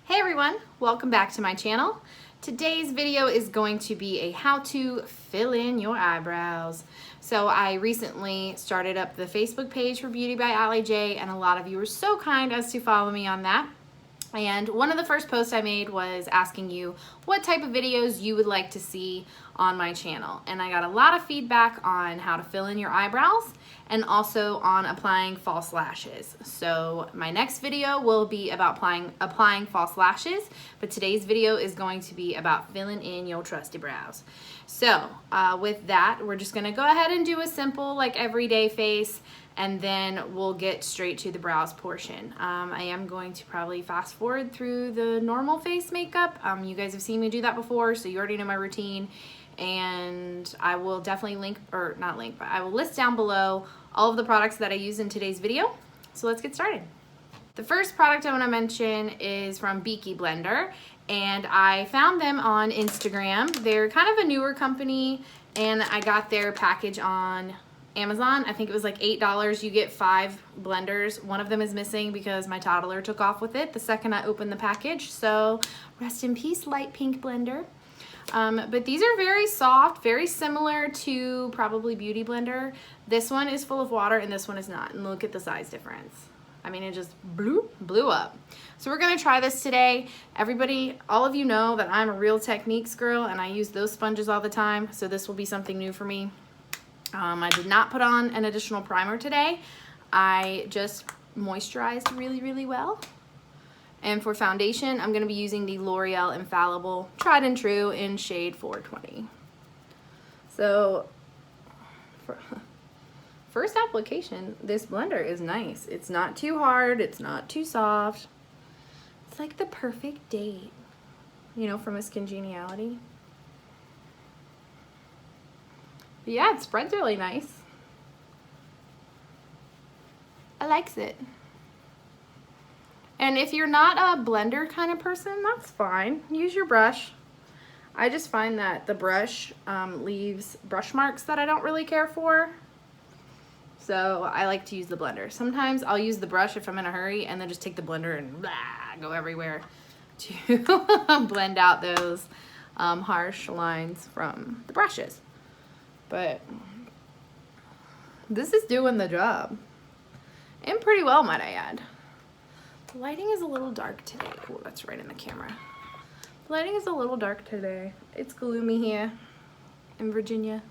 Hey everyone, welcome back to my channel. Today's video is going to be a how to fill in your eyebrows. So I recently started up the Facebook page for Beauty by Ali J, and a lot of you were so kind as to follow me on that. And one of the first posts I made was asking you what type of videos you would like to see on my channel. And I got a lot of feedback on how to fill in your eyebrows and also on applying false lashes. So my next video will be about applying false lashes, but today's video is going to be about filling in your trusty brows. So with that, we're just gonna go ahead and do a simple like everyday face, and then we'll get straight to the brows portion. I am going to probably fast forward through the normal face makeup. You guys have seen me do that before, so you already know my routine. And I will definitely I will list down below all of the products that I use in today's video. So let's get started. The first product I want to mention is from Beakey Blender, and I found them on Instagram. They're kind of a newer company, and I got their package on Amazon. I think it was like $8. You get 5 blenders. One of them is missing because my toddler took off with it the second I opened the package. So rest in peace, light pink blender. But these are very soft, very similar to probably Beauty Blender. This one is full of water and this one is not. And look at the size difference. I mean, it just blew up. So we're gonna try this today. Everybody, all of you know that I'm a Real Techniques girl and I use those sponges all the time. So this will be something new for me. I did not put on an additional primer today. I just moisturized really, really well. And for foundation, I'm gonna be using the Loreal Infallible Tried and True in shade 420. So, first application, this blender is nice. It's not too hard, it's not too soft. It's like the perfect date, you know, for Miss Congeniality. But yeah, it spreads really nice. I likes it. And if you're not a blender kind of person, that's fine. Use your brush. I just find that the brush leaves brush marks that I don't really care for. So I like to use the blender. Sometimes I'll use the brush if I'm in a hurry and then just take the blender and blah, go everywhere to blend out those harsh lines from the brushes. But this is doing the job. And pretty well, might I add. The lighting is a little dark today. Oh, that's right in the camera. The lighting is a little dark today. It's gloomy here in Virginia.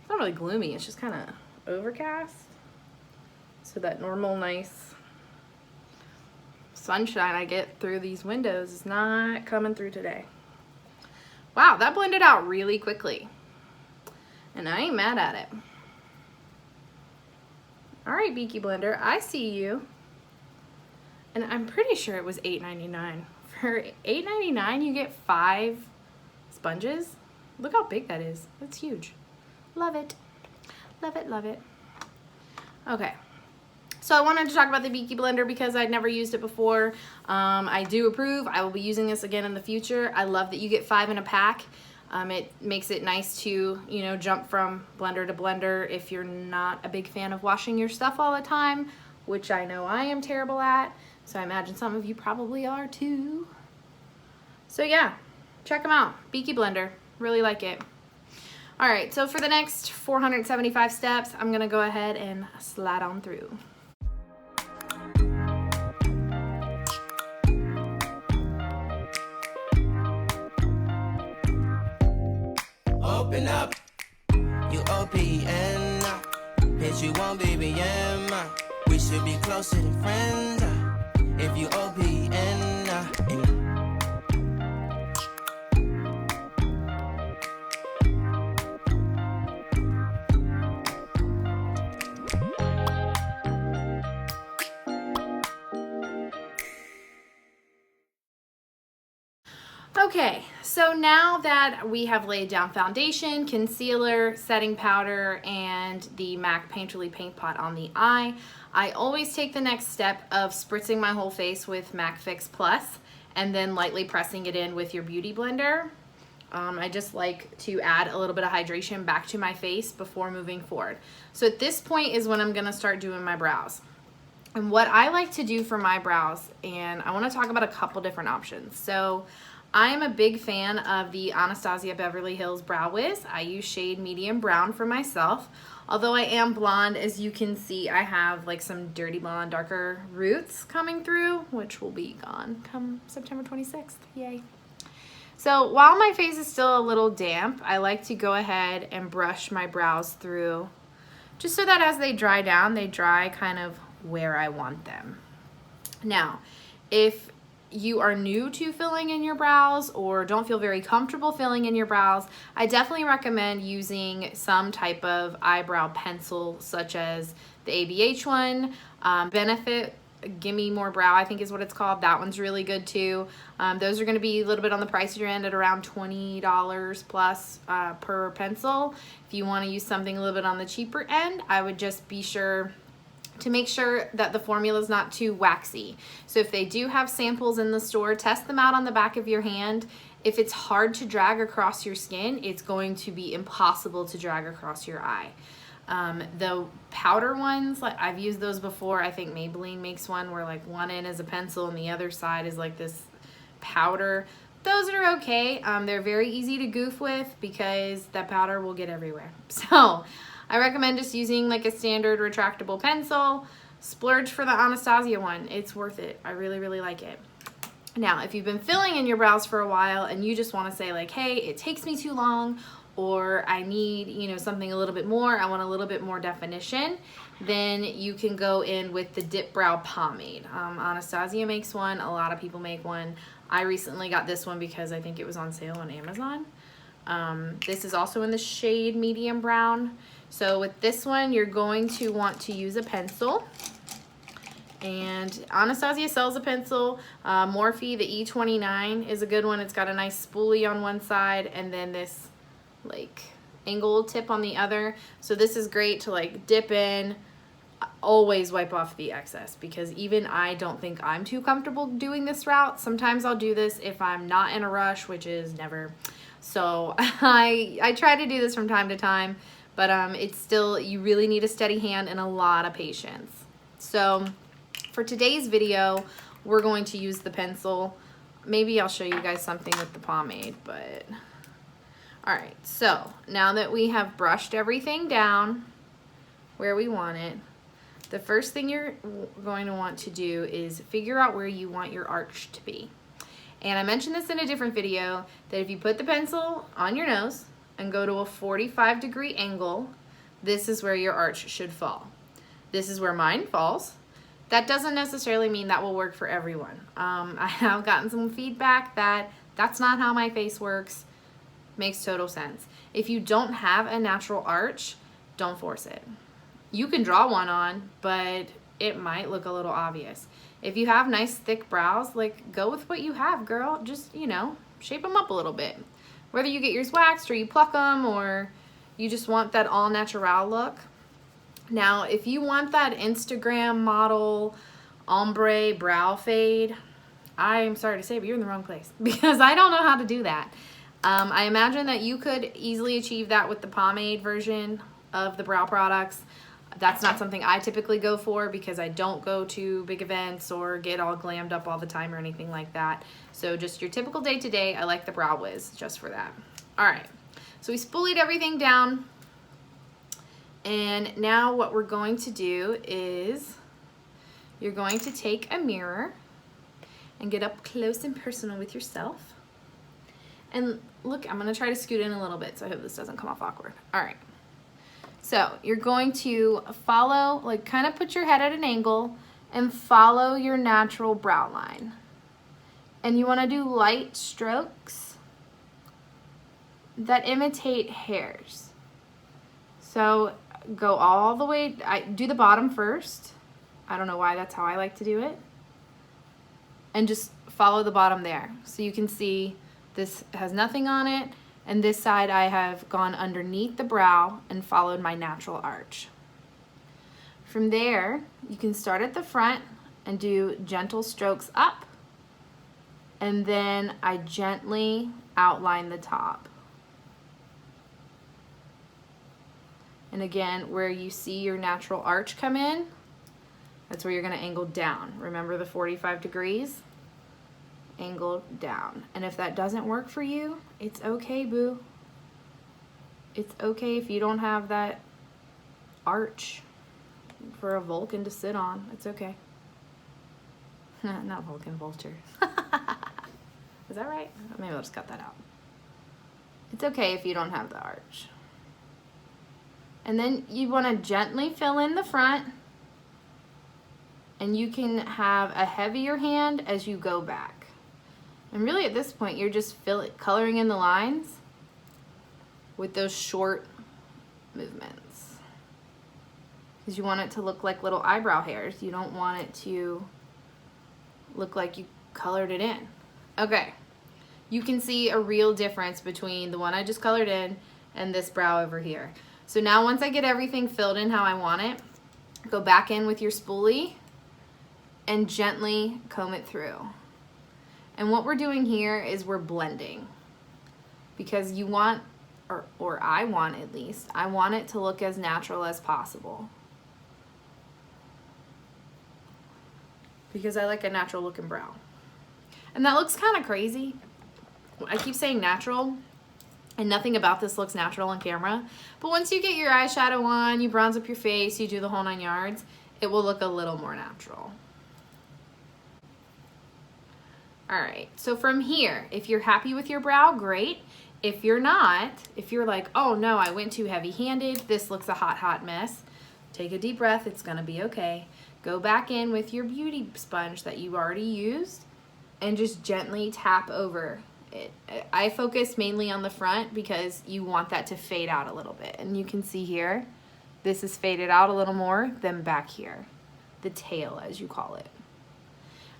It's not really gloomy, it's just kind of overcast. So that normal nice sunshine I get through these windows is not coming through today. Wow, that blended out really quickly. And I ain't mad at it. All right, Beakey Blender, I see you. And I'm pretty sure it was $8.99. For $8.99, you get 5 sponges. Look how big that is. That's huge. Love it. Love it, love it. Okay. So I wanted to talk about the Beakey Blender because I'd never used it before. I do approve. I will be using this again in the future. I love that you get 5 in a pack. It makes it nice to, you know, jump from blender to blender if you're not a big fan of washing your stuff all the time, which I know I am terrible at. So I imagine some of you probably are too. So yeah, check them out. Beakey Blender. Really like it. All right, so for the next 475 steps, I'm gonna go ahead and slide on through. Open up, you OPN, bitch you won't BBM, we should be closer than friends, if you OPN, Okay, so now that we have laid down foundation, concealer, setting powder, and the MAC Painterly Paint Pot on the eye, I always take the next step of spritzing my whole face with MAC Fix Plus and then lightly pressing it in with your Beauty Blender. I just like to add a little bit of hydration back to my face before moving forward. So at this point is when I'm gonna start doing my brows. And what I like to do for my brows, and I want to talk about a couple different options. So I'm a big fan of the Anastasia Beverly Hills BrowWiz. I use shade medium brown for myself. Although I am blonde, as you can see, I have like some dirty blonde, darker roots coming through, which will be gone come September 26th. Yay. So while my face is still a little damp, I like to go ahead and brush my brows through, just so that as they dry down, they dry kind of where I want them. Now, if you are new to filling in your brows or don't feel very comfortable filling in your brows, I definitely recommend using some type of eyebrow pencil, such as the ABH one. Benefit Gimme More Brow, I think is what it's called. That one's really good too. Those are going to be a little bit on the pricier end at around $20 plus per pencil. If you want to use something a little bit on the cheaper end, I would just be sure to make sure that the formula is not too waxy. So if they do have samples in the store, test them out on the back of your hand. If it's hard to drag across your skin, it's going to be impossible to drag across your eye. The powder ones, like I've used those before. I think Maybelline makes one where like one end is a pencil and the other side is like this powder. Those are okay. They're very easy to goof with because that powder will get everywhere. So I recommend just using like a standard retractable pencil. Splurge for the Anastasia one. It's worth it. I really, really like it. Now, if you've been filling in your brows for a while and you just want to say like, hey, it takes me too long, or I need, you know, something a little bit more, I want a little bit more definition, then you can go in with the Dip Brow Pomade. Anastasia makes one. A lot of people make one. I recently got this one because I think it was on sale on Amazon. This is also in the shade medium brown. So with this one, you're going to want to use a pencil. And Anastasia sells a pencil. Morphe, the E29 is a good one. It's got a nice spoolie on one side and then this like angled tip on the other. So this is great to like dip in. Always wipe off the excess, because even I don't think I'm too comfortable doing this route. Sometimes I'll do this if I'm not in a rush, which is never. So I try to do this from time to time, but it's still, you really need a steady hand and a lot of patience. So for today's video, we're going to use the pencil. Maybe I'll show you guys something with the pomade, but all right. So now that we have brushed everything down where we want it, the first thing you're going to want to do is figure out where you want your arch to be. And I mentioned this in a different video, that if you put the pencil on your nose and go to a 45-degree angle, this is where your arch should fall. This is where mine falls. That doesn't necessarily mean that will work for everyone. I have gotten some feedback that that's not how my face works. Makes total sense. If you don't have a natural arch, don't force it. You can draw one on, but it might look a little obvious. If you have nice thick brows, like, go with what you have, girl. Just, you know, shape them up a little bit. Whether you get yours waxed or you pluck them or you just want that all natural look. Now, if you want that Instagram model ombre brow fade, I'm sorry to say, but you're in the wrong place, because I don't know how to do that. I imagine that you could easily achieve that with the pomade version of the brow products. That's not something I typically go for because I don't go to big events or get all glammed up all the time or anything like that. So just your typical day-to-day, I like the BrowWiz just for that. All right, so we spoolied everything down. And now what we're going to do is you're going to take a mirror and get up close and personal with yourself. And look, I'm gonna try to scoot in a little bit, so I hope this doesn't come off awkward. All right. So you're going to follow, like kind of put your head at an angle and follow your natural brow line. And you want to do light strokes that imitate hairs. So go all the way, do the bottom first. I don't know why, that's how I like to do it. And just follow the bottom there. So you can see this has nothing on it. And this side I have gone underneath the brow and followed my natural arch. From there, you can start at the front and do gentle strokes up. And then I gently outline the top. And again, where you see your natural arch come in, That's where you're gonna angle down. Remember the 45 degrees? Angle down. And if that doesn't work for you, it's okay, boo. It's okay if you don't have that arch for a Vulcan to sit on. It's okay. Not Vulcan, Vulture. Is that right? Maybe I'll just cut that out. It's okay if you don't have the arch. And then you want to gently fill in the front, and you can have a heavier hand as you go back. And really at this point, you're just coloring in the lines with those short movements. Because you want it to look like little eyebrow hairs. You don't want it to look like you colored it in. Okay, you can see a real difference between the one I just colored in and this brow over here. So now once I get everything filled in how I want it, go back in with your spoolie and gently comb it through. And what we're doing here is we're blending, because you want, or I want at least, I want it to look as natural as possible. Because I like a natural looking brow. And that looks kind of crazy. I keep saying natural, and nothing about this looks natural on camera. But once you get your eyeshadow on, you bronze up your face, you do the whole 9 yards, it will look a little more natural. All right, so from here, if you're happy with your brow, great. If you're not, if you're like, oh no, I went too heavy-handed, this looks a hot, hot mess, take a deep breath, it's gonna be okay. Go back in with your beauty sponge that you already used and just gently tap over it. I focus mainly on the front because you want that to fade out a little bit. And you can see here, this is faded out a little more than back here, the tail as you call it.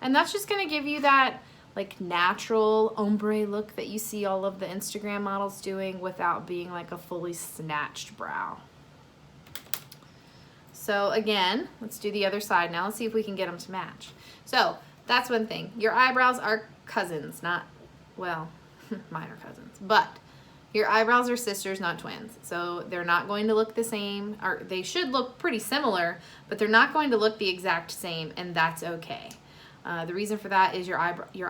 And that's just gonna give you that like natural ombre look that you see all of the Instagram models doing without being like a fully snatched brow. So again, let's do the other side now. Let's see if we can get them to match. So that's one thing. Your eyebrows are cousins, not, well, mine are cousins, but your eyebrows are sisters, not twins. So they're not going to look the same, or they should look pretty similar, but they're not going to look the exact same, and that's okay. The reason for that is your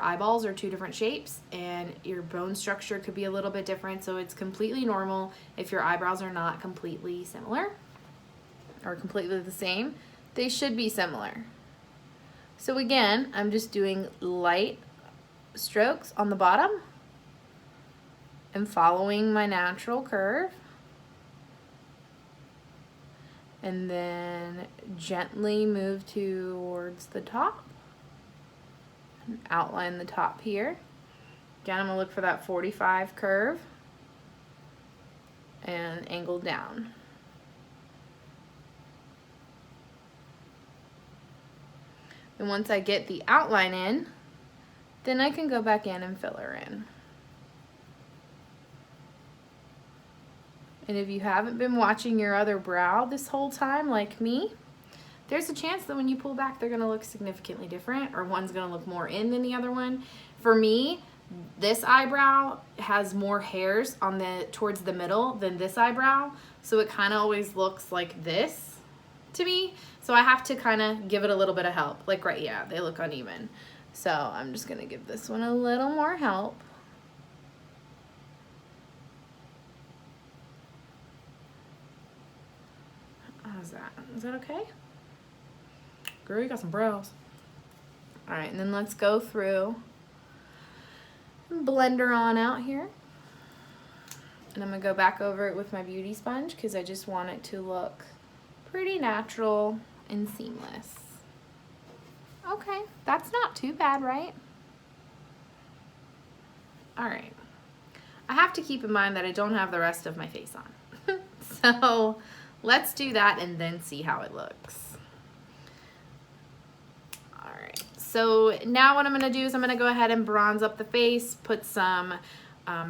eyeballs are 2 different shapes, and your bone structure could be a little bit different, so it's completely normal if your eyebrows are not completely similar or completely the same. They should be similar. So again, I'm just doing light strokes on the bottom and following my natural curve, and then gently move towards the top and outline the top here. Again, I'm gonna look for that 45 curve and angle down. And once I get the outline in, then I can go back in and fill her in. And if you haven't been watching your other brow this whole time like me, there's a chance that when you pull back, they're gonna look significantly different, or one's gonna look more in than the other one. For me, this eyebrow has more hairs on towards the middle than this eyebrow, so it kind of always looks like this to me. So I have to kind of give it a little bit of help. Like right, yeah, they look uneven. So I'm just gonna give this one a little more help. How's that? Is that okay? Girl, you got some brows. All right, and then let's go through and blend her on out here. And I'm gonna go back over it with my beauty sponge because I just want it to look pretty natural and seamless. Okay, that's not too bad, right? All right. I have to keep in mind that I don't have the rest of my face on. So let's do that and then see how it looks. All right, so now what I'm gonna do is I'm gonna go ahead and bronze up the face, put some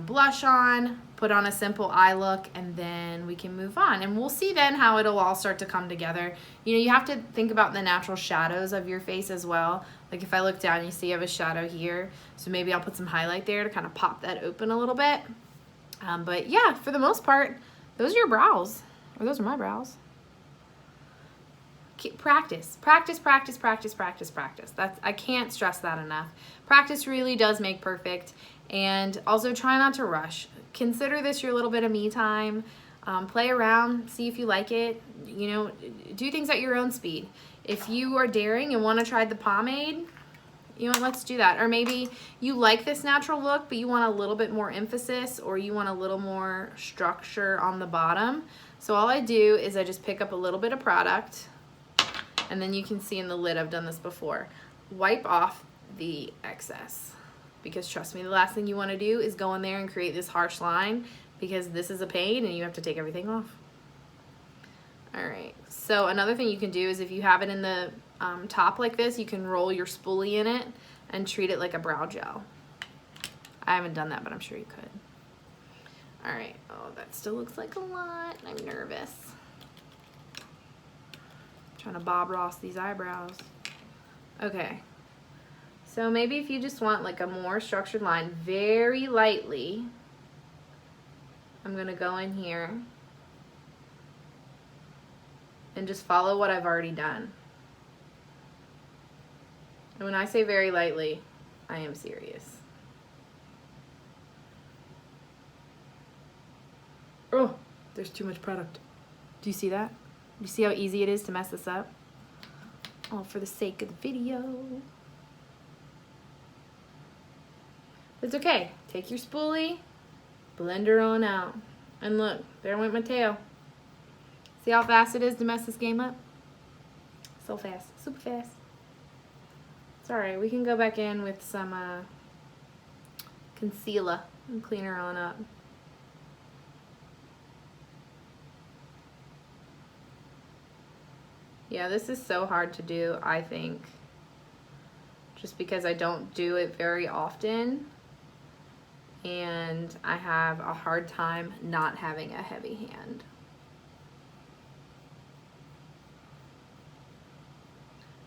blush on, put on a simple eye look, and then we can move on. And we'll see then how it'll all start to come together. You know, you have to think about the natural shadows of your face as well. Like if I look down, you see I have a shadow here. So maybe I'll put some highlight there to kind of pop that open a little bit. But yeah, for the most part, those are your brows. Or those are my brows. practice. Practice, practice, practice, practice, practice. I can't stress that enough. Practice really does make perfect. And also try not to rush. Consider this your little bit of me time. Play around, see if you like it. You know, do things at your own speed. If you are daring and want to try the pomade, you know, let's do that. Or maybe you like this natural look, but you want a little bit more emphasis, or you want a little more structure on the bottom. So all I do is I just pick up a little bit of product, and then you can see in the lid, I've done this before. Wipe off the excess, because trust me, the last thing you want to do is go in there and create this harsh line, because this is a pain and you have to take everything off. All right, so another thing you can do is if you have it in the top like this, you can roll your spoolie in it and treat it like a brow gel. I haven't done that, but I'm sure you could. All right, oh, that still looks like a lot. I'm nervous. Trying to Bob Ross these eyebrows. Okay, so maybe if you just want like a more structured line, very lightly, I'm gonna go in here and just follow what I've already done. And when I say very lightly, I am serious. Oh, there's too much product. Do you see that? Do you see how easy it is to mess this up? All for the sake of the video. It's okay. Take your spoolie, blend her on out. And look, there went my tail. See how fast it is to mess this game up? So fast, super fast. It's alright, we can go back in with some concealer and clean her on up. Yeah, this is so hard to do, I think. Just because I don't do it very often. And I have a hard time not having a heavy hand.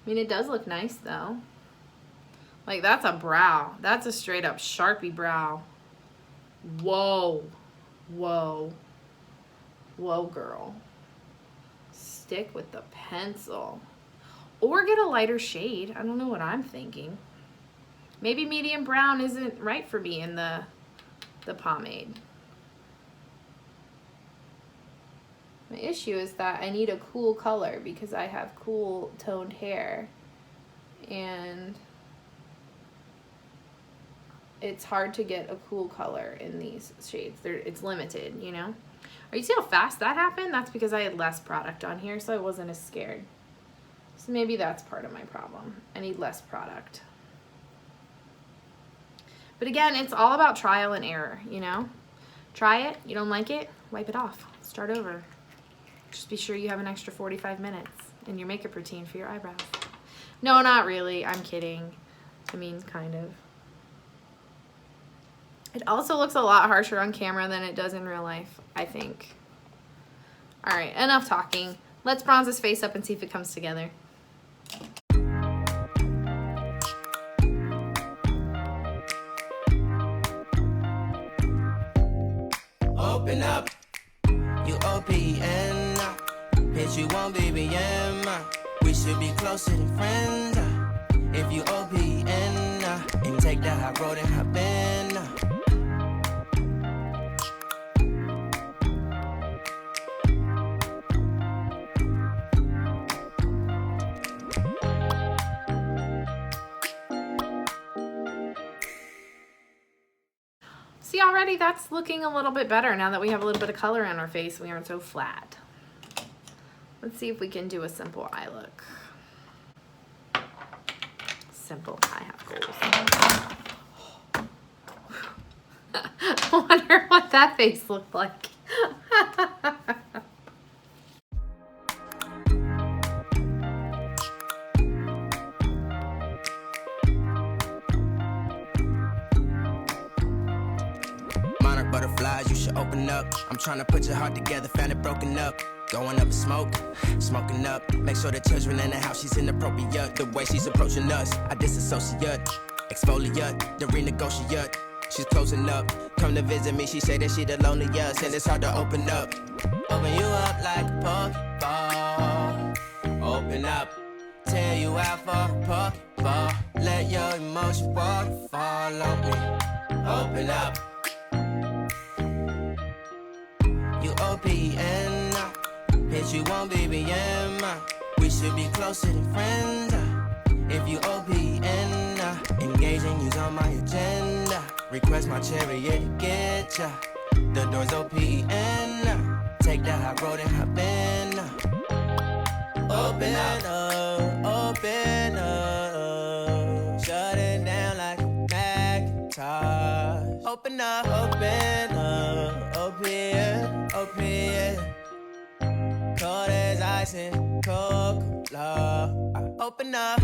I mean, it does look nice though. Like, that's a brow. That's a straight up Sharpie brow. Whoa. Whoa. Whoa, girl. Stick with the pencil. Or get a lighter shade. I don't know what I'm thinking. Maybe medium brown isn't right for me in the pomade. My issue is that I need a cool color because I have cool toned hair. And it's hard to get a cool color in these shades. It's limited, you know? Or you see how fast that happened? That's because I had less product on here, so I wasn't as scared. So maybe that's part of my problem. I need less product. But again, it's all about trial and error, you know? Try it, you don't like it, wipe it off, start over. Just be sure you have an extra 45 minutes in your makeup routine for your eyebrows. No, not really, I'm kidding. I mean, kind of. It also looks a lot harsher on camera than it does in real life, I think. All right, enough talking. Let's bronze his face up and see if it comes together. Open up, you open up. Bitch, you won't be we should be closer than friends. If you open and take the high road and hop in. See, already that's looking a little bit better now that we have a little bit of color in our face. We aren't so flat. Let's see if we can do a simple eye look. Simple, I have goals. I wonder what that face looked like. Butterflies, you should open up. I'm trying to put your heart together, found it broken up. Going up in smoke, smoking up. Make sure the children in the house, she's inappropriate. The way she's approaching us, I disassociate. Exfoliate, the renegotiate. She's closing up. Come to visit me, she say that she the loneliest, and it's hard to open up. Open you up like a Pokeball. open up. Tear you out for a pocket ball. Let your emotion waterfall on me. Open up. You OPN, hit you on BBM. We should be closer than friends. If you OPN, engaging you's on my agenda. Request my chariot to get ya. The door's OPN. Take the high road and hop in. Open up, open up. Shut it down like a Macintosh. Open up, open up. Open, open. Cold as ice and Coca-Cola. Open up.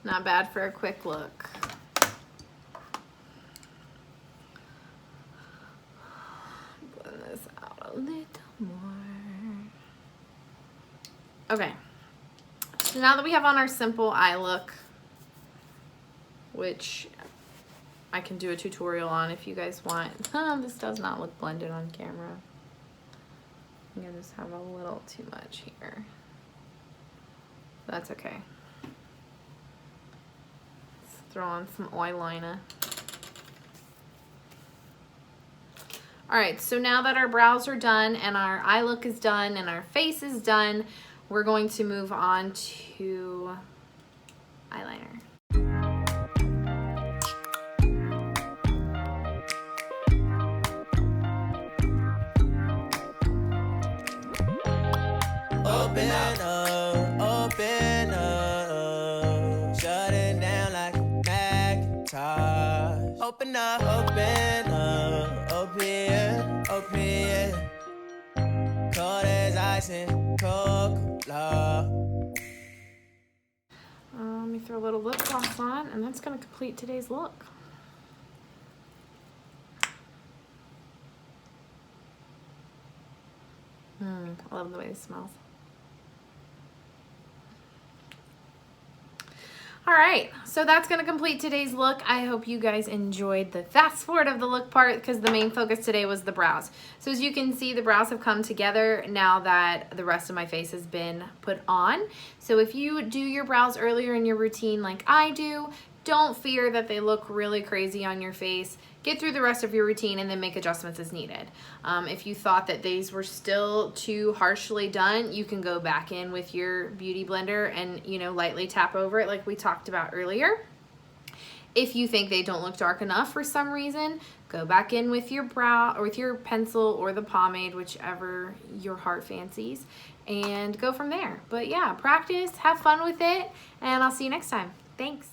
Not bad for a quick look. Blend this out a little more. Okay. So now that we have on our simple eye look, which I can do a tutorial on if you guys want. This does not look blended on camera. I think I just have a little too much here. That's okay. Throw on some eyeliner. All right, so now that our brows are done and our eye look is done and our face is done, we're going to move on to eyeliner. Open up, open up. Shut it down like a Macintosh. Open up, open up. Open, open. Cold as ice and Coca-Cola. Let me throw a little lip gloss on, and that's going to complete today's look. I love the way it smells. All right, so that's gonna complete today's look. I hope you guys enjoyed the fast forward of the look part because the main focus today was the brows. So as you can see, the brows have come together now that the rest of my face has been put on. So if you do your brows earlier in your routine like I do, don't fear that they look really crazy on your face. Get through the rest of your routine and then make adjustments as needed. If you thought that these were still too harshly done, you can go back in with your Beauty Blender and, you know, lightly tap over it like we talked about earlier. If you think they don't look dark enough for some reason, go back in with your brow or with your pencil or the pomade, whichever your heart fancies, and go from there. But yeah, practice, have fun with it, and I'll see you next time. Thanks.